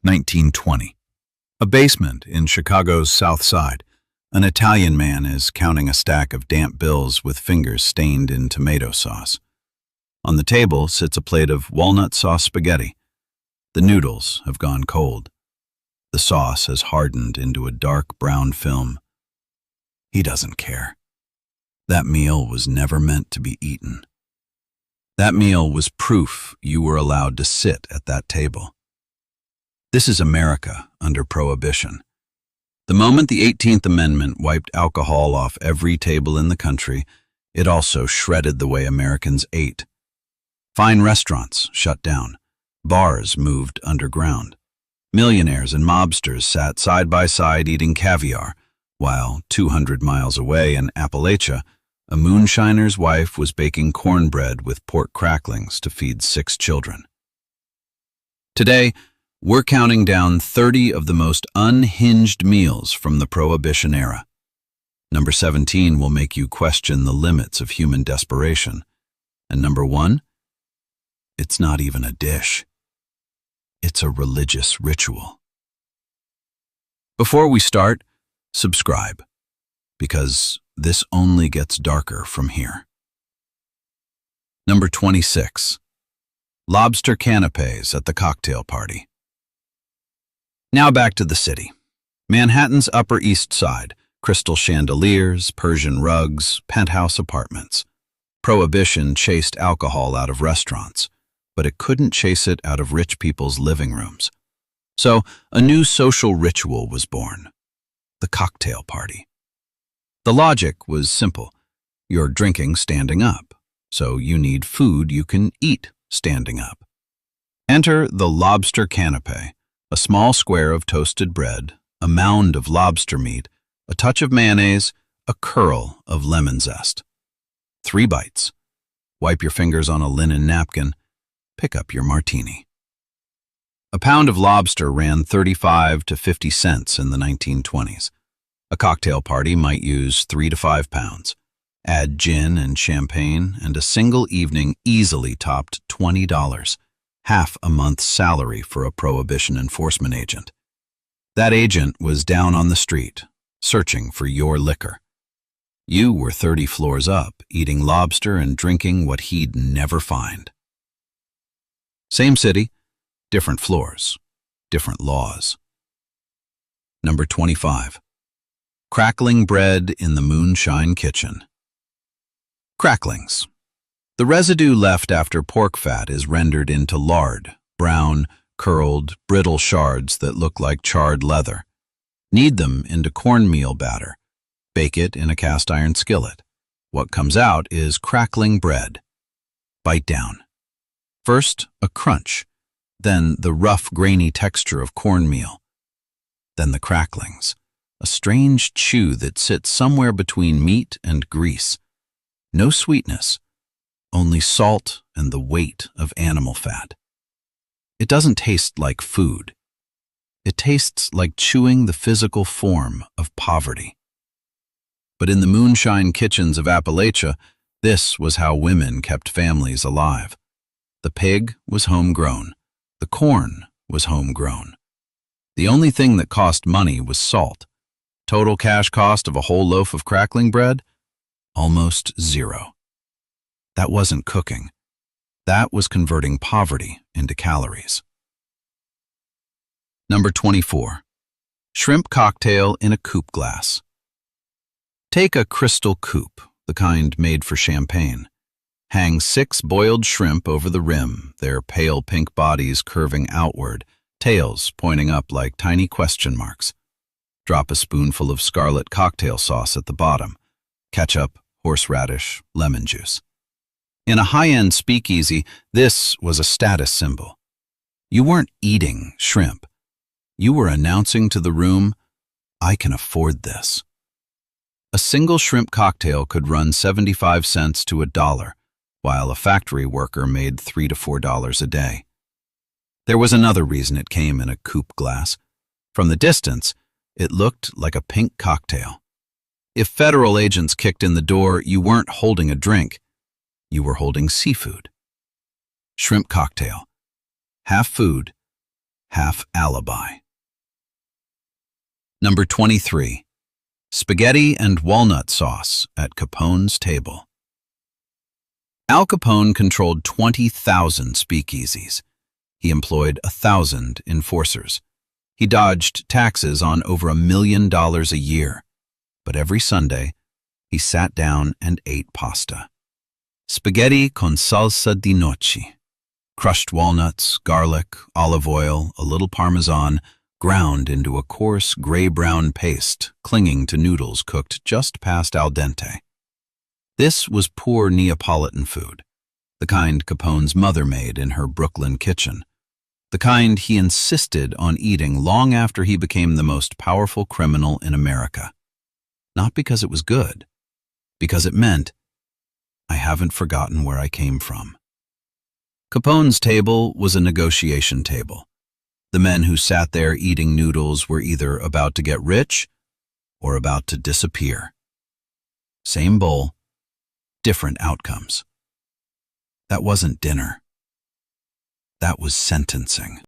1920. A basement in Chicago's South Side. An Italian man is counting a stack of damp bills with fingers stained in tomato sauce. On the table sits a plate of walnut sauce spaghetti. The noodles have gone cold. The sauce has hardened into a dark brown film. He doesn't care. That meal was never meant to be eaten. That meal was proof you were allowed to sit at that table. This is America under Prohibition. The moment the 18th Amendment wiped alcohol off every table in the country, it also shredded the way Americans ate. Fine restaurants shut down. Bars moved underground. Millionaires and mobsters sat side by side eating caviar, while 200 miles away in Appalachia, a moonshiner's wife was baking cornbread with pork cracklings to feed 6 children. Today, we're counting down 30 of the most unhinged meals from the Prohibition era. Number 17 will make you question the limits of human desperation. And number 1, it's not even a dish. It's a religious ritual. Before we start, subscribe, because this only gets darker from here. Number 26. Lobster canapes at the cocktail party. Now back to the city. Manhattan's Upper East Side, crystal chandeliers, Persian rugs, penthouse apartments. Prohibition chased alcohol out of restaurants, but it couldn't chase it out of rich people's living rooms. So a new social ritual was born: the cocktail party. The logic was simple. You're drinking standing up, so you need food you can eat standing up. Enter the lobster canapé, a small square of toasted bread, a mound of lobster meat, a touch of mayonnaise, a curl of lemon zest. 3 bites. Wipe your fingers on a linen napkin. Pick up your martini. A pound of lobster ran 35 to 50 cents in the 1920s. A cocktail party might use 3 to 5 pounds. Add gin and champagne, and a single evening easily topped $20, half a month's salary for a Prohibition enforcement agent. That agent was down on the street, searching for your liquor. You were 30 floors up, eating lobster and drinking what he'd never find. Same city, different floors, different laws. Number 25. Crackling bread in the moonshine kitchen. Cracklings. The residue left after pork fat is rendered into lard, brown, curled, brittle shards that look like charred leather. Knead them into cornmeal batter. Bake it in a cast iron skillet. What comes out is crackling bread. Bite down. First, a crunch, then the rough, grainy texture of cornmeal. Then the cracklings, a strange chew that sits somewhere between meat and grease. No sweetness, only salt and the weight of animal fat. It doesn't taste like food. It tastes like chewing the physical form of poverty. But in the moonshine kitchens of Appalachia, this was how women kept families alive. The pig was homegrown. The corn was homegrown. The only thing that cost money was salt. Total cash cost of a whole loaf of crackling bread? Almost zero. That wasn't cooking. That was converting poverty into calories. Number 24. Shrimp cocktail in a coupe glass. Take a crystal coupe, the kind made for champagne. Hang 6 boiled shrimp over the rim, their pale pink bodies curving outward, tails pointing up like tiny question marks. Drop a spoonful of scarlet cocktail sauce at the bottom. Ketchup, horseradish, lemon juice. In a high-end speakeasy, this was a status symbol. You weren't eating shrimp. You were announcing to the room, I can afford this. A single shrimp cocktail could run 75 cents to $1, while a factory worker made $3 to $4 a day. There was another reason it came in a coupe glass. From the distance, it looked like a pink cocktail. If federal agents kicked in the door, you weren't holding a drink. You were holding seafood. Shrimp cocktail. Half food, half alibi. Number 23. Spaghetti and walnut sauce at Capone's table. Al Capone controlled 20,000 speakeasies. He employed 1,000 enforcers. He dodged taxes on over $1 million a year. But every Sunday, he sat down and ate pasta. Spaghetti con salsa di noci. Crushed walnuts, garlic, olive oil, a little parmesan, ground into a coarse gray-brown paste, clinging to noodles cooked just past al dente. This was poor Neapolitan food, the kind Capone's mother made in her Brooklyn kitchen, the kind he insisted on eating long after he became the most powerful criminal in America. Not because it was good, because it meant, I haven't forgotten where I came from. Capone's table was a negotiation table. The men who sat there eating noodles were either about to get rich or about to disappear. Same bowl, different outcomes. That wasn't dinner. That was sentencing.